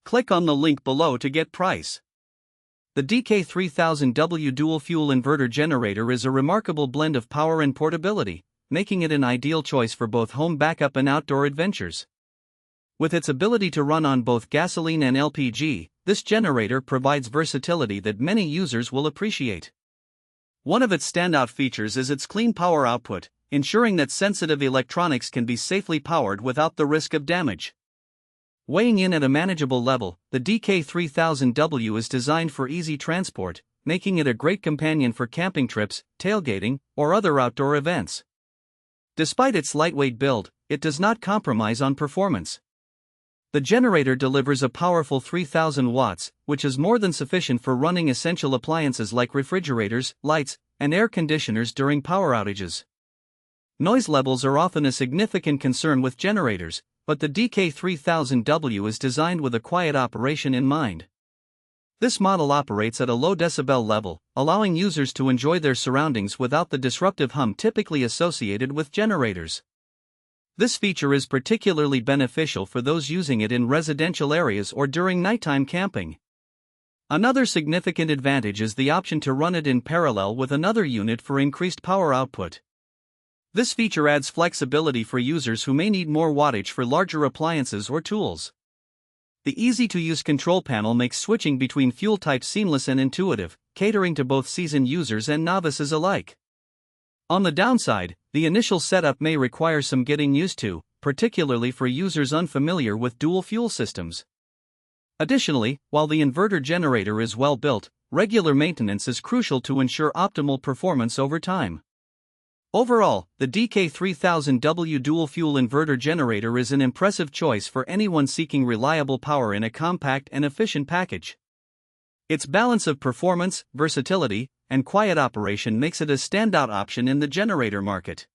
Click on the link below to get price. The DK3000W Dual Fuel Inverter Generator is a remarkable blend of power and portability, making it an ideal choice for both home backup and outdoor adventures. With its ability to run on both gasoline and LPG, this generator provides versatility that many users will appreciate. One of its standout features is its clean power output, ensuring that sensitive electronics can be safely powered without the risk of damage. Weighing in at a manageable level, the DK3000W is designed for easy transport, making it a great companion for camping trips, tailgating, or other outdoor events. Despite its lightweight build, it does not compromise on performance. The generator delivers a powerful 3,000 watts, which is more than sufficient for running essential appliances like refrigerators, lights, and air conditioners during power outages. Noise levels are often a significant concern with generators, but the DK3000W is designed with a quiet operation in mind. This model operates at a low decibel level, allowing users to enjoy their surroundings without the disruptive hum typically associated with generators. This feature is particularly beneficial for those using it in residential areas or during nighttime camping. Another significant advantage is the option to run it in parallel with another unit for increased power output. This feature adds flexibility for users who may need more wattage for larger appliances or tools. The easy-to-use control panel makes switching between fuel types seamless and intuitive, catering to both seasoned users and novices alike. On the downside, the initial setup may require some getting used to, particularly for users unfamiliar with dual fuel systems. Additionally, while the inverter generator is well built, regular maintenance is crucial to ensure optimal performance over time. Overall, the DK3000W Dual Fuel Inverter Generator is an impressive choice for anyone seeking reliable power in a compact and efficient package. Its balance of performance, versatility, and quiet operation makes it a standout option in the generator market.